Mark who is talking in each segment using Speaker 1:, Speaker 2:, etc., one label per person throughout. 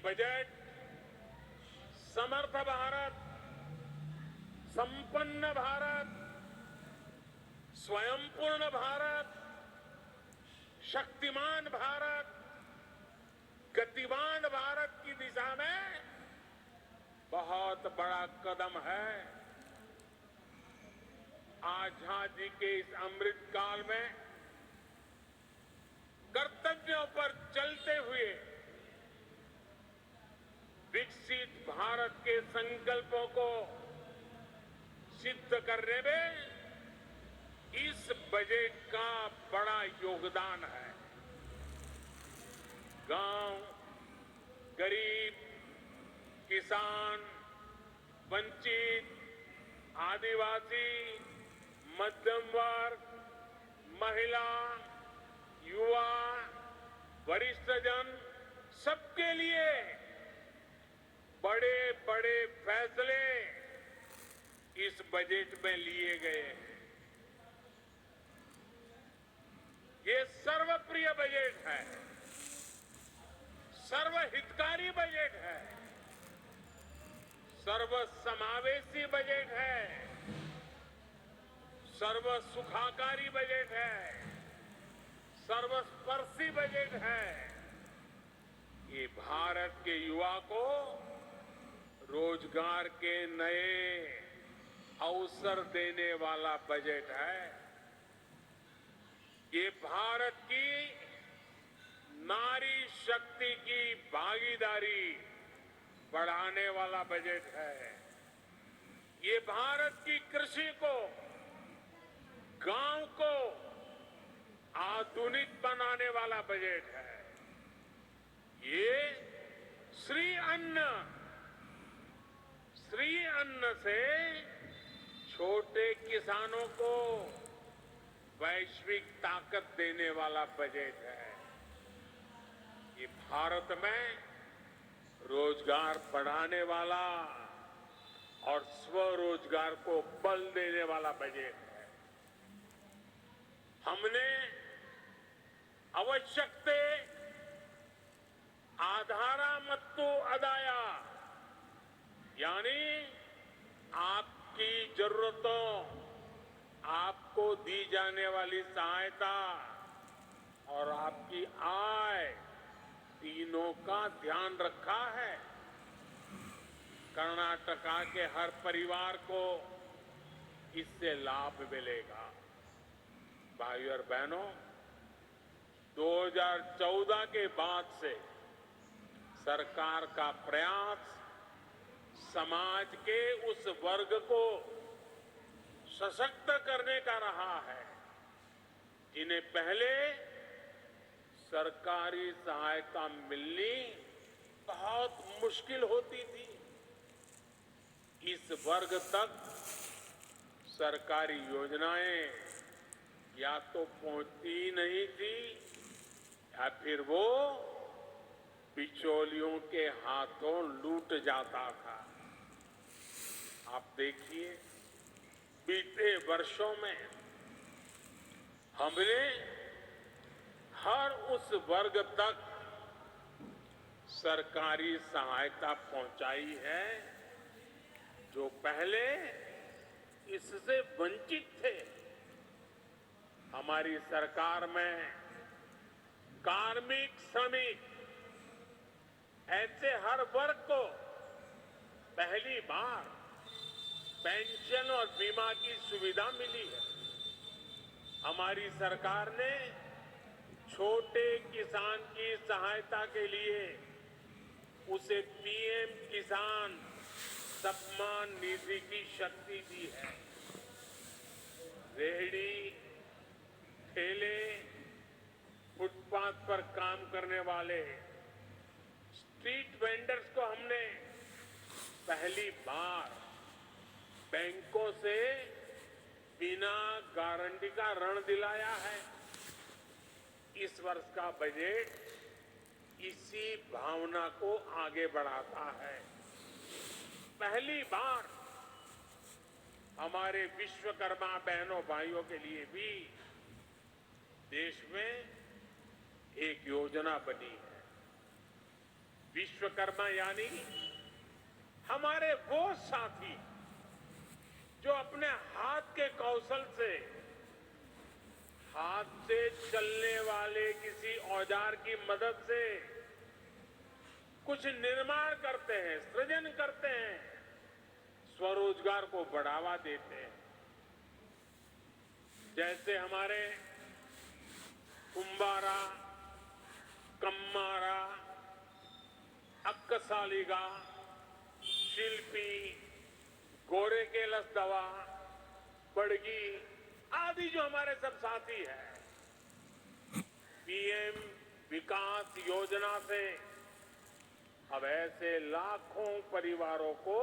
Speaker 1: Budget समर्थ भारत, संपन्न भारत, स्वयंपूर्ण भारत, शक्तिमान भारत, गतिमान भारत की दिशा में बहुत बड़ा कदम है। आजादी के इस अमृत काल में कर्तव्यों पर चलते हुए विकसित भारत के संकल्पों को सिद्ध करने में इस बजट का बड़ा योगदान है। गांव, गरीब, किसान, वंचित, आदिवासी, मध्यम वर्ग, महिला, युवा, वरिष्ठजन, सबके लिए बड़े बड़े फैसले इस बजट में लिए गए हैं। ये सर्वप्रिय बजट है, सर्वहितकारी बजट है, सर्वसमावेशी बजट है, सर्वसुखाकारी बजट है, सर्वस्पर्शी बजट है। ये भारत के युवा को रोजगार के नए अवसर देने वाला बजट है। ये भारत की नारी शक्ति की भागीदारी बढ़ाने वाला बजट है। ये भारत की कृषि को, गांव को आधुनिक बनाने वाला बजट है। ये श्री अन्न से छोटे किसानों को वैश्विक ताकत देने वाला बजट है। ये भारत में रोजगार बढ़ाने वाला और स्वरोजगार को बल देने वाला बजट है। हमने आवश्यकते आधारा मत्तु अदाया, यानी आपकी जरूरतों, आपको दी जाने वाली सहायता और आपकी आय, तीनों का ध्यान रखा है। कर्नाटका के हर परिवार को इससे लाभ मिलेगा। भाइयों और बहनों, 2014 के बाद से सरकार का प्रयास समाज के उस वर्ग को सशक्त करने का रहा है जिन्हें पहले सरकारी सहायता मिलनी बहुत मुश्किल होती थी। इस वर्ग तक सरकारी योजनाएं या तो पहुंचती ही नहीं थी या फिर वो बिचौलियों के हाथों लूट जाता था। आप देखिए, बीते वर्षों में हमने हर उस वर्ग तक सरकारी सहायता पहुंचाई है जो पहले इससे वंचित थे। हमारी सरकार में कार्मिक, श्रमिक, ऐसे हर वर्ग को पहली बार पेंशन और बीमा की सुविधा मिली है। हमारी सरकार ने छोटे किसान की सहायता के लिए उसे पीएम किसान सम्मान निधि की शक्ति दी है। रेहड़ी, ठेले, फुटपाथ पर काम करने वाले स्ट्रीट वेंडर्स को हमने पहली बार बैंकों से बिना गारंटी का ऋण दिलाया है। इस वर्ष का बजट इसी भावना को आगे बढ़ाता है। पहली बार हमारे विश्वकर्मा बहनों भाइयों के लिए भी देश में एक योजना बनी है। विश्वकर्मा यानी हमारे वो साथी जो अपने हाथ के कौशल से हाथ से चलने वाले किसी औजार की मदद से कुछ निर्माण करते हैं, सृजन करते हैं, स्वरोजगार को बढ़ावा देते हैं। जैसे हमारे कुंभारा, कम्मारा, अक्कसालिगा, शिल्पी, गोरे के लसदवा, बड़गी आदि जो हमारे सब साथी हैं, पीएम विकास योजना से अब ऐसे लाखों परिवारों को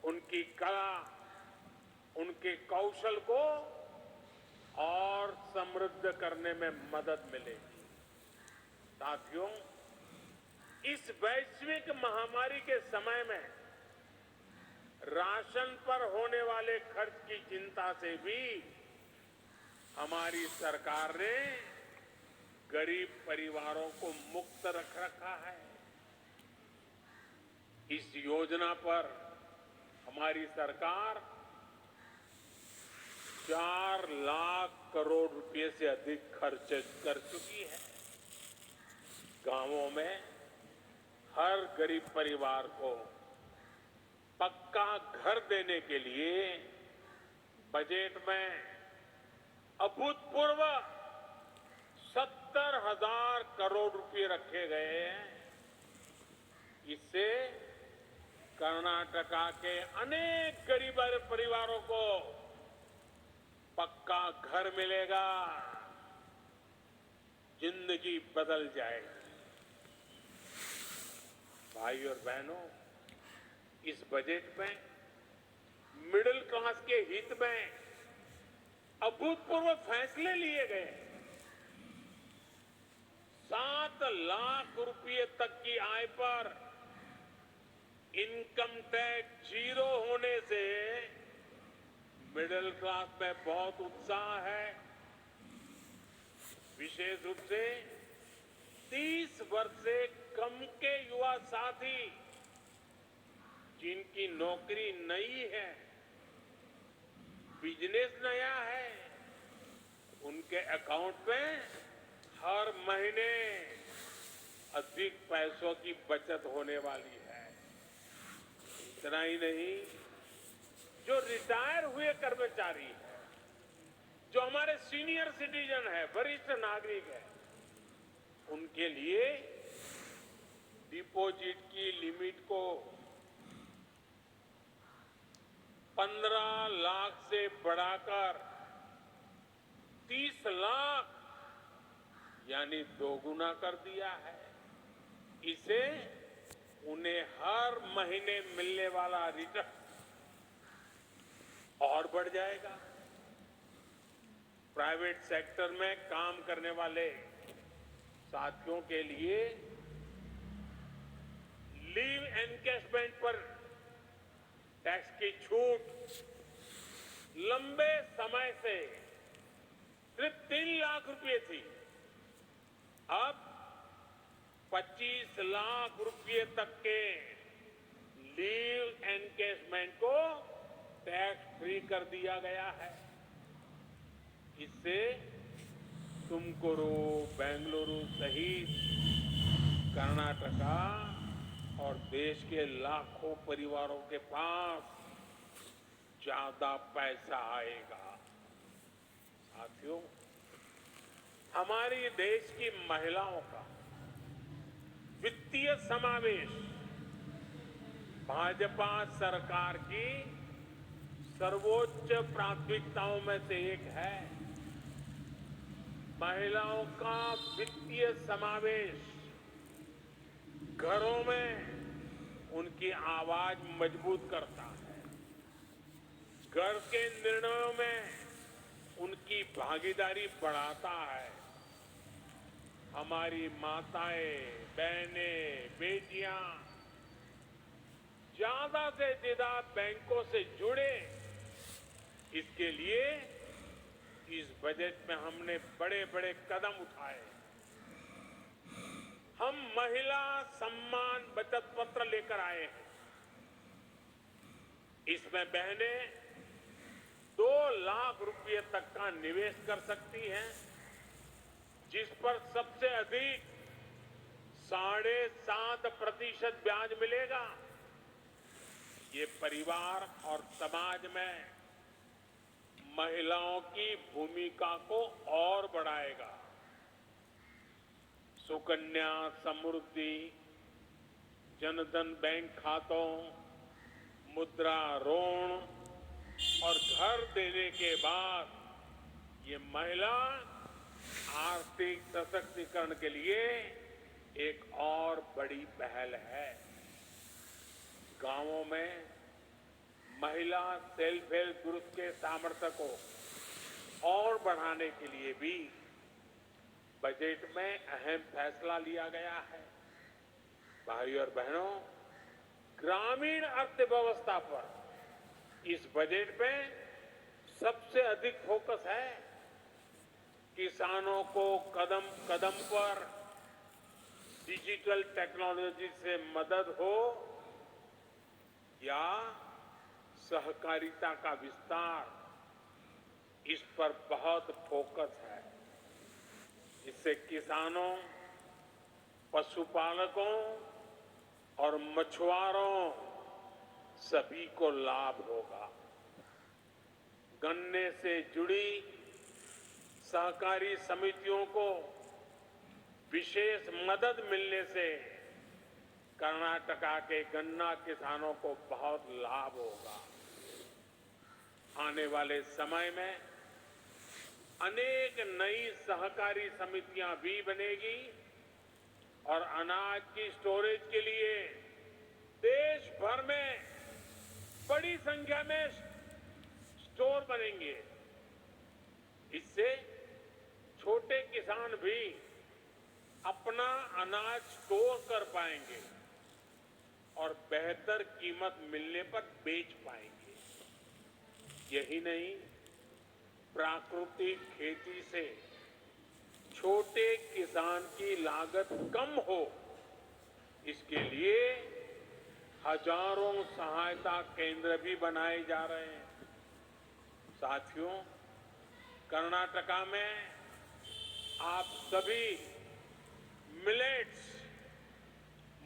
Speaker 1: उनकी कला, उनके कौशल को और समृद्ध करने में मदद मिलेगी। साथियों, इस वैश्विक महामारी के समय में राशन पर होने वाले खर्च की चिंता से भी हमारी सरकार ने गरीब परिवारों को मुक्त रख रखा है। इस योजना पर हमारी सरकार 4 लाख करोड़ रुपए से अधिक खर्च कर चुकी है। गांवों में हर गरीब परिवार को पक्का घर देने के लिए बजट में अभूतपूर्व 70,000 करोड़ रुपए रखे गए हैं। इससे कर्नाटका के अनेक गरीब परिवारों को पक्का घर मिलेगा, जिंदगी बदल जाएगी। भाई और बहनों, इस बजट में मिडिल क्लास के हित में अभूतपूर्व फैसले लिए गए। 7 लाख रुपए तक की आय पर इनकम टैक्स जीरो होने से मिडिल क्लास में बहुत उत्साह है। विशेष रूप से 30 वर्ष से कम के युवा साथी जिनकी नौकरी नई है, बिजनेस नया है, उनके अकाउंट में हर महीने अधिक पैसों की बचत होने वाली है। इतना ही नहीं, जो रिटायर हुए कर्मचारी हैं, जो हमारे सीनियर सिटीजन है, वरिष्ठ नागरिक है, उनके लिए डिपॉजिट की लिमिट को 15 लाख से बढ़ाकर 30 लाख यानी दोगुना कर दिया है। इसे उन्हें हर महीने मिलने वाला रिटर्न और बढ़ जाएगा। प्राइवेट सेक्टर में काम करने वाले साथियों के लिए लीव एनकैशमेंट पर टैक्स की छूट लंबे समय से सिर्फ 3 लाख रुपए थी, अब 25 लाख रुपए तक के लीव एनकैशमेंट को टैक्स फ्री कर दिया गया है। इससे तुमकुरू, बेंगलुरु सहित कर्नाटका और देश के लाखों परिवारों के पास ज्यादा पैसा आएगा। साथियों, हमारी देश की महिलाओं का वित्तीय समावेश भाजपा सरकार की सर्वोच्च प्राथमिकताओं में से एक है। महिलाओं का वित्तीय समावेश घरों में उनकी आवाज मजबूत करता है, घर के निर्णयों में उनकी भागीदारी बढ़ाता है। हमारी माताएं, बहनें, बेटियां ज्यादा से ज्यादा बैंकों से जुड़े, इसके लिए इस बजट में हमने बड़े बड़े कदम उठाए। हम महिला सम्मान बचत पत्र लेकर आए हैं। इसमें बहनें 2 लाख रुपए तक का निवेश कर सकती हैं, जिस पर सबसे अधिक 7.5% ब्याज मिलेगा। ये परिवार और समाज में महिलाओं की भूमिका को और बढ़ाएगा। सुकन्या समृद्धि, जनधन बैंक खातों, मुद्रा ऋण और घर देने के बाद ये महिला आर्थिक सशक्तिकरण के लिए एक और बड़ी पहल है। गांवों में महिला सेल्फ हेल्प ग्रुप के सामर्थ्य को और बढ़ाने के लिए भी बजट में अहम फैसला लिया गया है। भाइयों और बहनों, ग्रामीण अर्थव्यवस्था पर इस बजट में सबसे अधिक फोकस है। किसानों को कदम कदम पर डिजिटल टेक्नोलॉजी से मदद हो या सहकारिता का विस्तार, इस पर बहुत फोकस है। इससे किसानों, पशुपालकों और मछुआरों सभी को लाभ होगा। गन्ने से जुड़ी सहकारी समितियों को विशेष मदद मिलने से कर्नाटका के गन्ना किसानों को बहुत लाभ होगा। आने वाले समय में अनेक नई सहकारी समितियां भी बनेगी और अनाज की स्टोरेज के लिए देश भर में बड़ी संख्या में स्टोर बनेंगे। इससे छोटे किसान भी अपना अनाज स्टोर कर पाएंगे और बेहतर कीमत मिलने पर बेच पाएंगे। यही नहीं, प्राकृतिक खेती से छोटे किसान की लागत कम हो, इसके लिए हजारों सहायता केंद्र भी बनाए जा रहे हैं। साथियों, कर्नाटका में आप सभी मिलेट्स,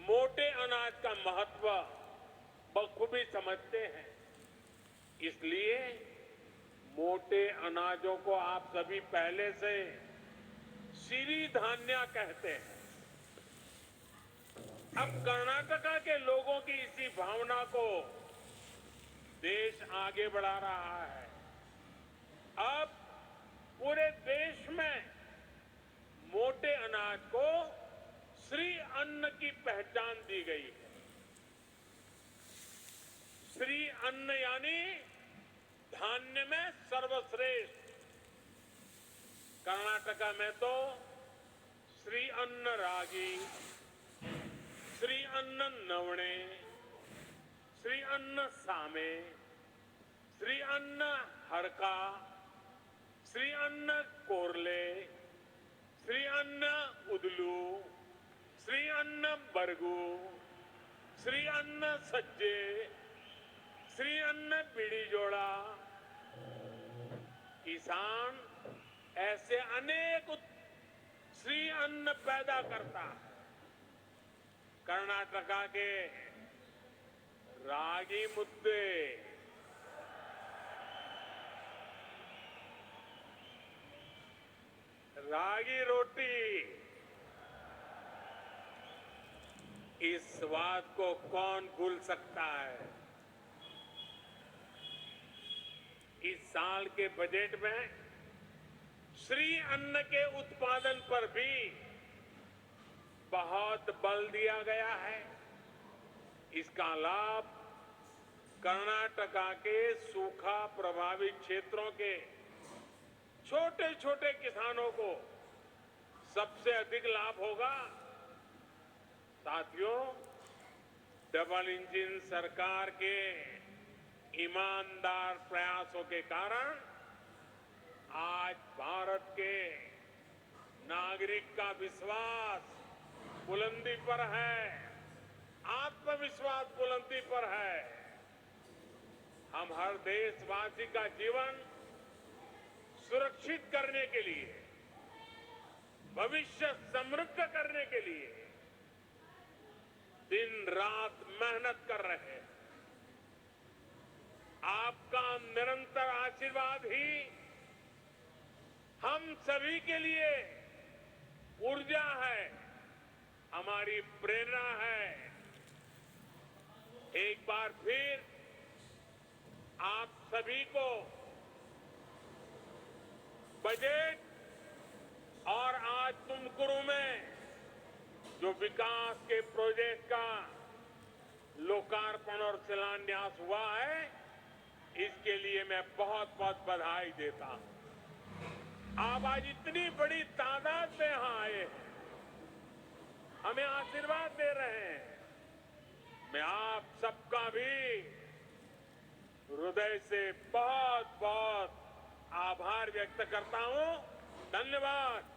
Speaker 1: मोटे अनाज का महत्व बखूबी समझते हैं। इसलिए मोटे अनाजों को आप सभी पहले से सिरीधान्य कहते हैं। अब कर्नाटका के लोगों की इसी भावना को देश आगे बढ़ा रहा है। अब पूरे देश में मोटे अनाज को श्री अन्न की पहचान दी गई है। श्री अन्न यानी धान्य में सर्वश्रेष्ठ। कर्नाटका में तो श्री अन्न रागी, श्री अन्न नवणे, श्री अन्न सामे, श्री अन्न हरका, श्री अन्न कोरले, श्री अन्न उदलू, श्री अन्न बरगू, श्री अन्न सज्जे, श्री अन्न पीढ़ी जोड़ा। किसान ऐसे अनेक श्री अन्न पैदा करता है। कर्नाटका के रागी मुद्दे, रागी रोटी, इस स्वाद को कौन भूल सकता है। इस साल के बजट में श्री अन्न के उत्पादन पर भी बहुत बल दिया गया है। इसका लाभ कर्नाटका के सूखा प्रभावित क्षेत्रों के छोटे छोटे किसानों को सबसे अधिक लाभ होगा। साथियों, डबल इंजन सरकार के ईमानदार प्रयासों के कारण आज भारत के नागरिक का विश्वास बुलंदी पर है, आत्मविश्वास बुलंदी पर है। हम हर देशवासी का जीवन सुरक्षित करने के लिए, भविष्य समृद्ध करने के लिए दिन रात मेहनत कर रहे हैं। आपका निरंतर आशीर्वाद ही हम सभी के लिए ऊर्जा है, हमारी प्रेरणा है। एक बार फिर आप सभी को बजट और आज तुमकुरू में जो विकास के प्रोजेक्ट का लोकार्पण और शिलान्यास हुआ है, इसके लिए मैं बहुत बहुत बधाई देता हूं। आप आज इतनी बड़ी तादाद में यहां आए हैं, हमें आशीर्वाद दे रहे हैं। मैं आप सबका भी हृदय से बहुत बहुत आभार व्यक्त करता हूं। धन्यवाद।